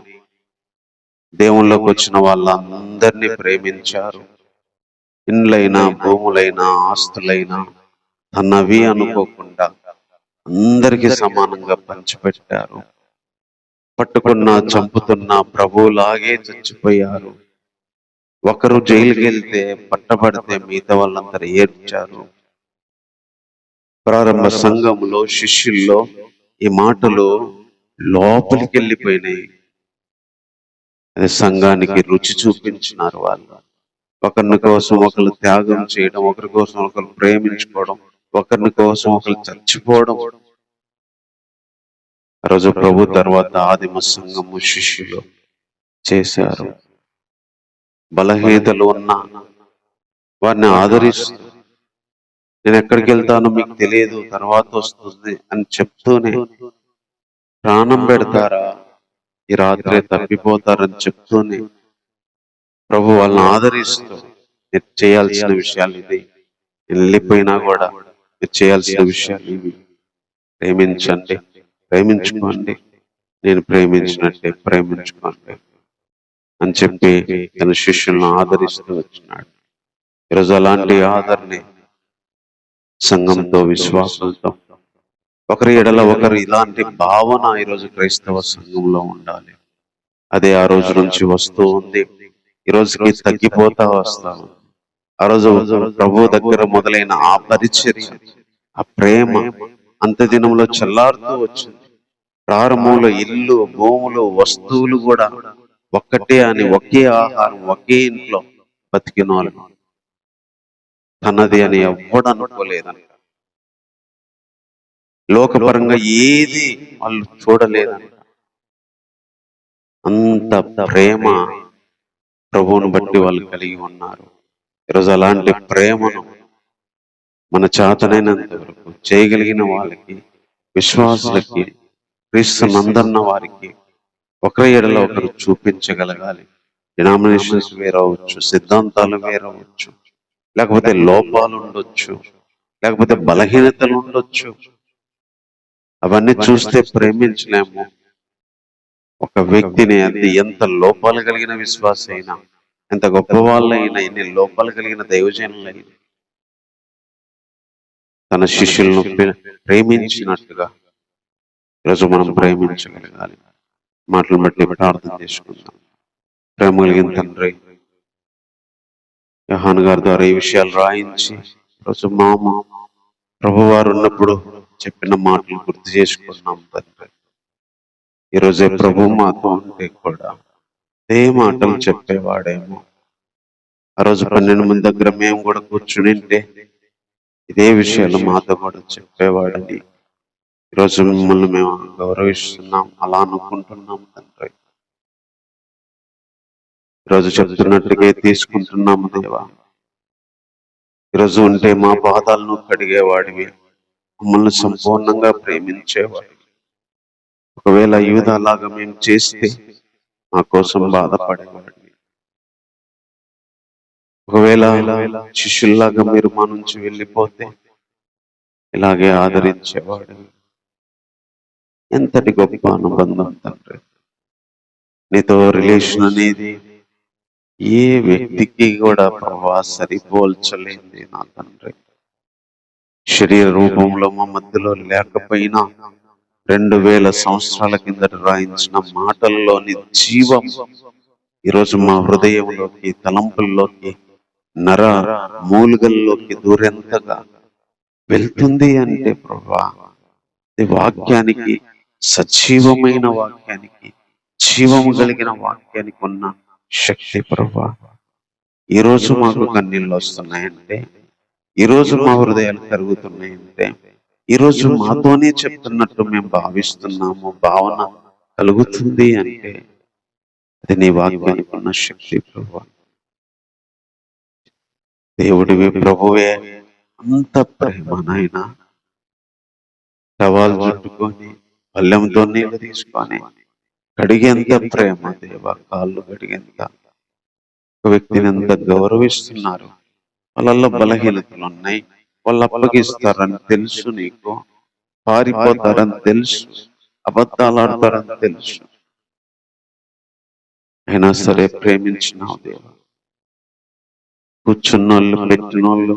దేవుళ్ళలోకి వచ్చిన వాళ్ళందరినీ ప్రేమించారు. ఇండ్లైనా భూములైనా ఆస్తులైనా తనవి అనుకోకుండా అందరికీ సమానంగా పంచిపెట్టారు. పట్టుకున్నా చంపుతున్నా ప్రభువులాగే చచ్చిపోయారు. ఒకరు జైలుకి వెళ్తే పట్టబడితే మిగతా వాళ్ళందరూ ఏడ్చారు. ప్రారంభ సంఘంలో శిష్యుల్లో ఈ మాటలు లోపలికి వెళ్ళిపోయినాయి. అదే సంఘానికి రుచి చూపించినారు. వాళ్ళు ఒకరిని కోసం ఒకరు త్యాగం చేయడం, ఒకరి కోసం ఒకరు ప్రేమించుకోవడం, ఒకరిని కోసం ఒకరు చచ్చిపోవడం. ఆ రోజు ప్రభు తర్వాత ఆదిమ సంఘము శిష్యులు చేశారు. బలహీనతలు ఉన్న వారిని ఆదరిస్తూ, నేను ఎక్కడికి వెళ్తానో మీకు తెలియదు, తర్వాత వస్తుంది అని చెప్తూనే, ప్రాణం పెడతారా ఈ రాత్రి తప్పిపోతారని చెప్తూనే ప్రభు వాళ్ళని ఆదరిస్తూ, మీరు చేయాల్సిన విషయాలు ఇది, వెళ్ళిపోయినా కూడా మీరు చేయాల్సిన విషయాలు ఇవి, ప్రేమించండి, ప్రేమించుకోండి, నేను ప్రేమించినట్టే ప్రేమించుకోండి అని చెప్పి తన శిష్యులను ఆదరిస్తూ వచ్చినాడు. ఈరోజు అలాంటి ఆదరణ సంఘంతో, విశ్వాసంతో, ఒకరి ఎడల ఒకరు ఇలాంటి భావన ఈరోజు క్రైస్తవ సంఘంలో ఉండాలి. అదే ఆ రోజు నుంచి వస్తూ ఉంది, ఈ రోజుకి తగ్గిపోతా వస్తా ఉంది. ఆ రోజు ప్రభు దగ్గర మొదలైన ఆ పరిచర్య, ఆ ప్రేమ అంత దినంలో చల్లారుతూ వచ్చింది. ప్రారంభంలో ఇల్లు, భూములు, వస్తువులు కూడా ఒక్కటే అని ఒకే ఆహారం ఒకే ఇంట్లో బతికిన వాళ్ళు తనది అని ఎవ్వడు అనుకోలేదంట. లోకపరంగా ఏది వాళ్ళు చూడలేదంట. అంత ప్రేమ ప్రభువును బట్టి వాళ్ళు కలిగి ఉన్నారు. ఈరోజు అలాంటి ప్రేమను మన చేతనైనంత వరకు చేయగలిగిన వాళ్ళకి, విశ్వాసులకి, క్రీస్తు నందన్న వారికి ఒకరి ఎడలో ఒకరు చూపించగలగాలి. డినామినేషన్స్ వేరవచ్చు, సిద్ధాంతాలు వేరవచ్చు, లేకపోతే లోపాలు ఉండొచ్చు, లేకపోతే బలహీనతలు ఉండొచ్చు. అవన్నీ చూస్తే ప్రేమించలేము. ఒక వ్యక్తిని అది ఎంత లోపాలు కలిగిన విశ్వాస అయినా, ఎంత గొప్ప వాళ్ళైనా, ఎన్ని లోపాలు కలిగిన దైవజనులైనా తన శిష్యులను ప్రేమించినట్టుగా ఈరోజు మనం ప్రేమించగలగాలి. మాటలు బట్టి ప్రార్థన చేసుకుందాం. ప్రేమ కలిగిన తండ్రి, యోహాను గారి ద్వారా ఈ విషయాలు రాయించి ఈరోజు ప్రభువారు ఉన్నప్పుడు చెప్పిన మాటలు గుర్తు చేసుకున్నాం తండ్రి. ఈరోజే ప్రభు మాతో ఉంటే కూడా అదే మాటలు చెప్పేవాడేమో. ఆ రోజు 12 మంది దగ్గర మేము కూడా కూర్చునింటే ఇదే విషయాలు మాతో కూడా చెప్పేవాడని ఈరోజు మిమ్మల్ని మేము గౌరవిస్తున్నాం, అలా అనుకుంటున్నాం తండ్రి. ఈరోజు చెప్తున్నట్టుగా తీసుకుంటున్నాము దేవా. ఈరోజు ఉంటే మా పాదాలను కడిగేవాడివి, మమ్మల్ని సంపూర్ణంగా ప్రేమించేవాడివి. ఒకవేళ యూదాలాగా మేము చేస్తే మా కోసం బాధపడేవాడివి. ఒకవేళ శిష్యుల్లాగా మీరు మా నుంచి వెళ్ళిపోతే ఇలాగే ఆదరించేవాడు. ఎంతటి గొప్ప అనుబంధం తండ్రి. నీతో రిలేషన్ అనేది ఏ వ్యక్తికి కూడా ప్రభా సరిపోల్చలేంది నా తండ్రి. శరీర రూపంలో మా మధ్యలో లేకపోయినా 2000 సంవత్సరాల కిందట రాయించిన మాటల్లోని జీవం ఈరోజు మా హృదయంలోకి, తలంపుల్లోకి, నర మూలుగల్లోకి దూరెంతగా వెళ్తుంది అంటే ప్రభా, ఈ వాక్యానికి, సజీవమైన వాక్యానికి, జీవము కలిగిన వాక్యానికి ఉన్న శక్తి ప్రభా. ఈరోజు మాకు కన్నీళ్ళు వస్తున్నాయంటే, ఈరోజు మా హృదయాలు కరుగుతున్నాయంటే, ఈరోజు మాతోనే చెప్తున్నట్టు మేము భావిస్తున్నాము, భావన కలుగుతుంది అంటే అది నీ వాక్యానికి ఉన్న శక్తి ప్రభా. దేవుడివి ప్రభువే అంత ప్రేమ నాయనా. టవాలు చుట్టుకొని పళ్ళెంతో నీళ్ళు తీసుకొని కడిగేంత ప్రేమ దేవా. కాళ్ళు కడిగేంత, ఒక వ్యక్తిని ఎంత గౌరవిస్తున్నారు. వాళ్ళల్లో బలహీనతలు ఉన్నాయి, వాళ్ళు అప్పగిస్తారని తెలుసు, నీకు పారిపోతారని తెలుసు, అబద్ధాలు ఆడతారని తెలుసు, అయినా సరే ప్రేమించినావు దేవా. కూర్చున్నోళ్ళు, పెట్టినోళ్ళు,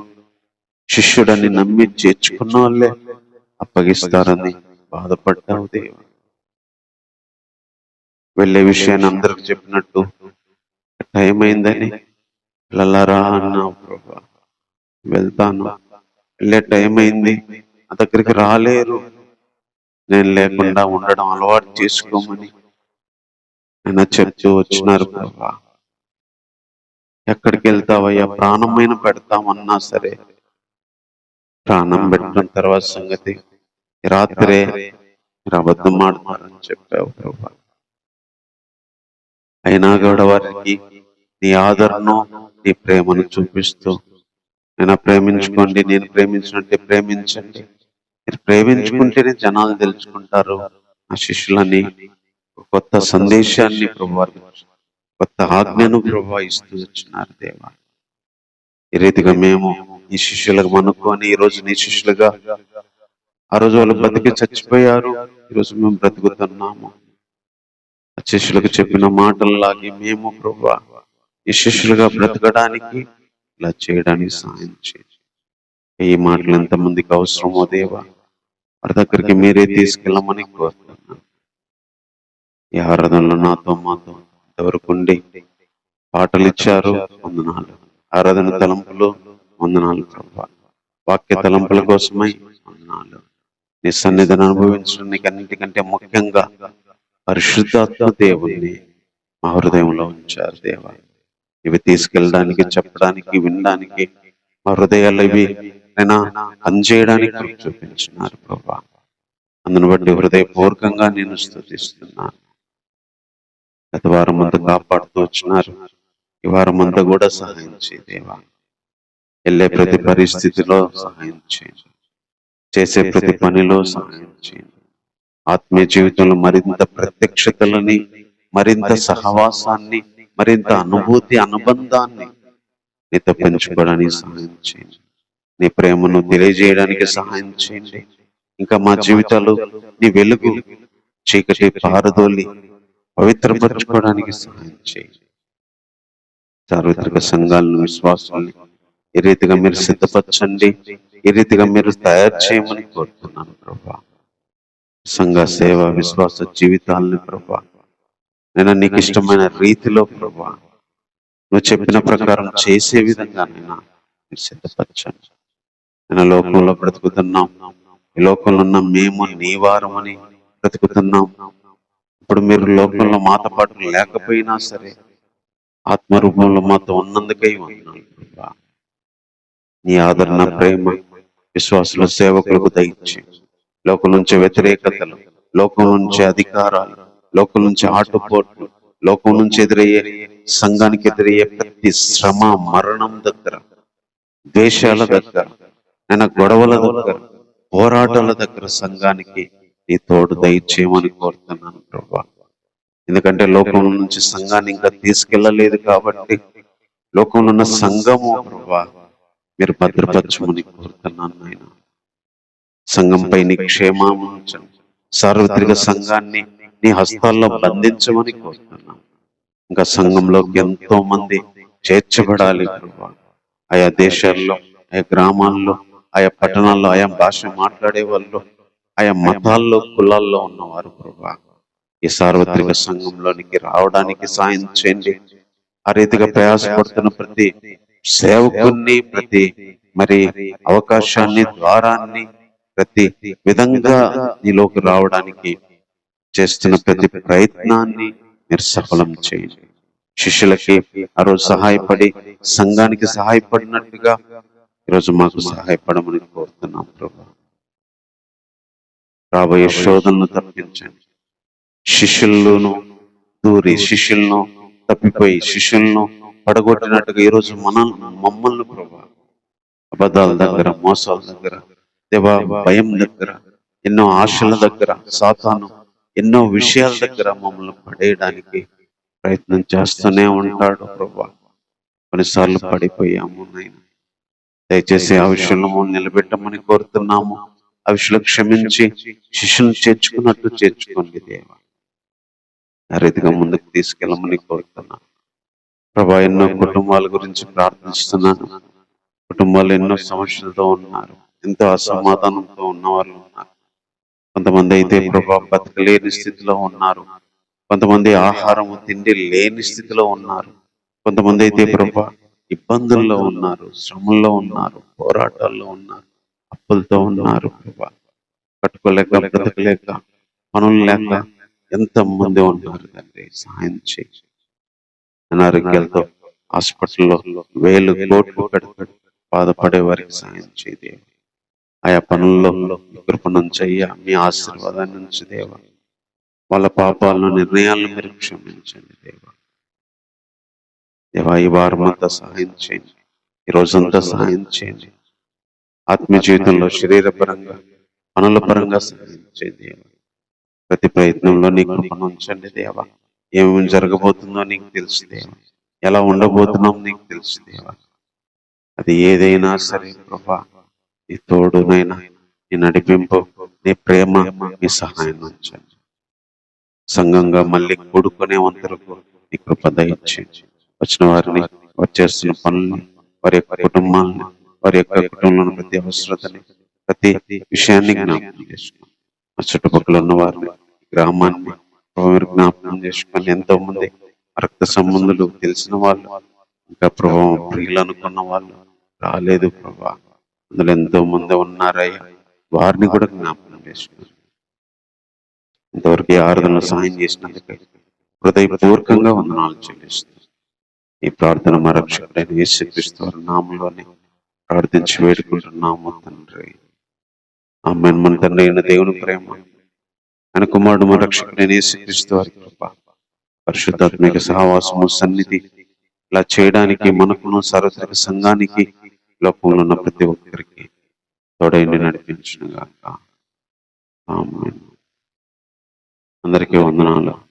శిష్యుడని నమ్మి చేర్చుకున్న వాళ్ళే అప్పగిస్తారని బాధపడ్డావు దేవా. వెళ్ళే విషయాన్ని అందరికి చెప్పినట్టు టైం అయిందని వెళ్ళరా అన్నావు ప్రభా. వెళ్తాను, వెళ్ళే టైం అయింది, నా దగ్గరికి రాలేరు, నేను లేకుండా ఉండడం అలవాటు చేసుకోమని ఆయన చెప్తూ వచ్చినారు ప్రభా. ఎక్కడికి వెళ్తావయ్యా, ప్రాణమైన పెడతామన్నా సరే ప్రాణం పెట్టిన తర్వాత సంగతి రాత్రే మీరు అబద్ధం ఆడతారని చెప్పావు ప్రభా. అయినా కూడా వారికి నీ ఆదరణను, నీ ప్రేమను చూపిస్తూ, నేను ప్రేమించుకోండి, నేను ప్రేమించినట్టే ప్రేమించండి, మీరు ప్రేమించుకుంటేనే జనాలు తెలుసుకుంటారు ఆ శిష్యులని. కొత్త సందేశాన్ని ప్రభా, కొత్త ఆజ్ఞను ప్రభా ఇస్తూ వచ్చినారు దేవా. ఈ రీతిగా మేము ఈ శిష్యులకు అనుకొని ఈరోజు నీ శిష్యులుగా, ఆ రోజు వాళ్ళు బతికి చచ్చిపోయారు, ఈరోజు మేము బ్రతుకుతున్నాము. ఆ శిష్యులకు చెప్పిన మాటల్లాగి మేము ప్రభా ఈ శిష్యులుగా బ్రతకడానికి, ఇలా చేయడానికి సాయం చేయండి. ఈ మాటలు ఎంతమందికి అవసరమో దేవా, వారి దగ్గరికి మీరే తీసుకెళ్ళమని కోరుతున్నాను. ఈ ఆరాధనలో నాతో మాతో ఇంతవరకు ఉండి పాటలు ఇచ్చారు, వందనాలు. ఆరాధన తలంపులు వందనాలు ప్రభా. వాక్య తలంపుల కోసమై వందనాలు. నీ సన్నిధిని అనుభవించడం, నీకు అన్నిటికంటే ముఖ్యంగా పరిశుద్ధాత్మ దేవుణ్ణి మా హృదయంలో ఉంచారు దేవా. ఇవి తీసుకెళ్ళడానికి, చెప్పడానికి, వినడానికి, మా హృదయాల్లో ఇవి నైనా పనిచేయడానికి కృప చూపించినారు ప్రభా. అందును బట్టి హృదయపూర్వకంగా నేను స్తుతిస్తున్నాను. గత వారం అంతా కాపాడుతూ వచ్చినారు, ఈ వారం అంతా కూడా సహాయం చేయి దేవా. వెళ్ళే ప్రతి పరిస్థితిలో సహాయం చేయండి, చేసే ప్రతి పనిలో సహాయం చేయండి. ఆత్మీయ జీవితంలో మరింత ప్రత్యక్షతలని, మరింత సహవాసాన్ని, మరింత అనుభూతి, అనుబంధాన్ని నీతో పెంచుకోవడానికి సహాయం చేయండి. నీ ప్రేమను తెలియజేయడానికి సహాయం చేయండి. ఇంకా మా జీవితాలు నీ వెలుగు చీకటి పారదోలి పవిత్రపరచుకోవడానికి సహాయం చేయండి. సార్వత్రిక సంఘాలను, విశ్వాసాన్ని ఈ రీతిగా మీరు సిద్ధపరచండి, ఈ రీతిగా మీరు తయారు చేయమని కోరుతున్నాను ప్రభా. సంఘ సేవ, విశ్వాస జీవితాలని ప్రభా నేను నీకు ఇష్టమైన రీతిలో ప్రభా నువ్వు చెప్పిన ప్రకారం చేసే విధంగా నేను సిద్ధపరచండి. నేను లోకంలో బ్రతుకుతున్నాం, ఈ లోకంలో ఉన్న మేము నీ వారమని బ్రతుకుతున్నాం. ఇప్పుడు మీరు లోకంలో మాతో పాటు లేకపోయినా సరే ఆత్మరూపంలో మాతో ఉన్నందుకై ఉన్నాను ప్రభా. నీ ఆదరణ, ప్రేమ విశ్వాసుల సేవకులకు దయచేయండి. లోకం నుంచి వ్యతిరేకతలు, లోకం నుంచి అధికారాలు, లోకం నుంచి ఆటుపోట్లు, లోకం నుంచి ఎదురయ్యే, సంఘానికి ఎదురయ్యే ప్రతి శ్రమ, మరణం దగ్గర, ద్వేషాల దగ్గర, నేను గొడవల దగ్గర, పోరాటాల దగ్గర సంఘానికి నీ తోడు దయచేయమని కోరుతున్నాను ప్రభా. ఎందుకంటే లోకం నుంచి సంఘాన్ని ఇంకా తీసుకెళ్ళలేదు కాబట్టి లోకంలో ఉన్న సంఘము ప్రభా మీరు భద్రపరచమని కోరుతున్నాను నాయన. సంఘంపై నీ క్షేమము ఉంచండి. సార్వత్రిక సంఘాన్ని నీ హస్తాల్లో బంధించమని కోరుతున్నాను. ఇంకా సంఘంలోకి ఎంతో మంది చేర్చబడాలి ప్రభా. ఆయా దేశాల్లో, ఆయా గ్రామాల్లో, ఆయా పట్టణాల్లో, ఆయా భాష మాట్లాడే వాళ్ళు, ఆయా మతాల్లో, కులాల్లో ఉన్నవారు ప్రభా ఈ సార్వత్రిక సంఘంలోనికి రావడానికి సాయం చేయండి. ఆ రీతిగా ప్రయాసపడుతున్న ప్రతి సేవకుని, ప్రతి మరి అవకాశాన్ని, ద్వారాన్ని, ప్రతి విధంగా నీలోకి రావడానికి చేస్తున్న ప్రతి ప్రయత్నాన్ని మీరు సఫలం చేయండి. శిష్యులకి ఆ రోజు సహాయపడి సంఘానికి సహాయపడినట్టుగా ఈరోజు మాకు సహాయపడమని కోరుతున్నాం ప్రభా. రాబోయే శోధనను తప్పించండి. శిష్యులను దూరి, శిష్యులను తప్పిపోయి, శిష్యులను పడగొట్టినట్టుగా ఈరోజు మమ్మల్ని ప్రభా అబద్ధాల దగ్గర, మోసాల దగ్గర, దేవా భయం దగ్గర, ఎన్నో ఆశల దగ్గర, సాతాను ఎన్నో విషయాల దగ్గర మమ్మల్ని పడేయడానికి ప్రయత్నం చేస్తూనే ఉంటాడు ప్రభా. కొన్నిసార్లు పడిపోయాము నాయన. దయచేసి ఆ విషయంలో మమ్మల్ని నిలబెట్టమని కోరుతున్నాము. ఆ విషయంలో క్షమించి శిష్యులను చేర్చుకున్నట్టు చేర్చుకోండి దేవా. ఆ రీతిగా ముందుకు తీసుకెళ్ళమని కోరుతున్నాను ప్రభా. ఎన్నో కుటుంబాల గురించి ప్రార్థిస్తున్నాను. కుటుంబాలు ఎన్నో సమస్యలతో ఉన్నారు, ఎంతో అసమాధానంతో ఉన్న వాళ్ళు ఉన్నారు. కొంతమంది అయితే ప్రభా బతకలేని స్థితిలో ఉన్నారు, కొంతమంది ఆహారము తిండి లేని స్థితిలో ఉన్నారు, కొంతమంది అయితే ప్రభా ఇబ్బందుల్లో ఉన్నారు, శ్రమల్లో ఉన్నారు, పోరాటాల్లో ఉన్నారు, అప్పులతో ఉన్నారు ప్రభా. కట్టుకోలేక, బ్రతకలేక, పనులు లేక ఎంతమంది ఉన్నారు తండ్రి. సహాయం చేయి. అనారోగ్యాలతో హాస్పిటల్లో వేలు కోట్లు కడుపు బాధపడే వారికి సహాయం చేయ. ఆయా పనుల్లో కృపణం చెయ్య, మీ ఆశీర్వాదాన్ని నుంచి దేవ. వాళ్ళ పాపాలను, నిర్ణయాలను మీరు క్షమించండి దేవ. దేవా ఈ వారం అంతా సహాయం చేయండి, ఈ రోజంతా సహాయం చేయండి. ఆత్మీయ జీవితంలో శరీరపరంగా, పనుల పరంగా సహాయం చేయండి దేవ. ప్రతి ప్రయత్నంలో నీ కృపను ఉంచండి దేవ. ఏమేమి జరగబోతుందో నీకు తెలుసు దేవ, ఎలా ఉండబోతున్నాం నీకు తెలుసు దేవ. అది ఏదైనా సరే ప్రభా నీ తోడునైనా, నీ నడిపింపు, నీ ప్రేమ, నీ సహాయం ఉంచండి. సంఘంగా మళ్ళీ కూడుకునే వంతరకు నీ కృప దయచేయండి. వచ్చిన వారిని, వారు చేస్తున్న పనులను, వారి యొక్క కుటుంబాలను, వారి యొక్క కుటుంబంలో ప్రతి అవసరతని, ప్రతి విషయాన్ని జ్ఞాపకం చేసుకోండి. మా చుట్టుపక్కల ఉన్న వారిని, గ్రామాన్ని మీరు జ్ఞాపకం చేసుకొని ఎంతో మంది రక్త సంబంధులు, తెలిసిన వాళ్ళు, ఇంకా ప్రభావం ప్రియులు అనుకున్న వాళ్ళు రాలేదు ప్రభా. అందులో ఎంతో మంది ఉన్నారయ్యా, వారిని కూడా జ్ఞాపకం చేసుకున్నారు. ఇంతవరకు ఆరాధనలో సహాయం చేసినందుకే హృదయపూర్వకంగా వందనాలు చెల్లిస్తూ ఈ ప్రార్థన మా రక్షకుడైన యేసుక్రీస్తు వారి నామములోనే ప్రార్థించి వేడుకుంటున్నాము తండ్రి. ఆమేన్. మన తండ్రి అయిన దేవుని ప్రేమ, ఆయన కుమారుడు మా రక్షకుడైన యేసుక్రీస్తు వారి కృప, పరిశుద్ధాత్మిక సహవాసము, సన్నిధి ఇలా చేయడానికి మనకును సార్వత్రిక సంఘానికి లోకంలో ఉన్న ప్రతి ఒక్కరికి తోడైండి నడిపించును గాక. ఆమేన్. అందరికీ వందనాలు.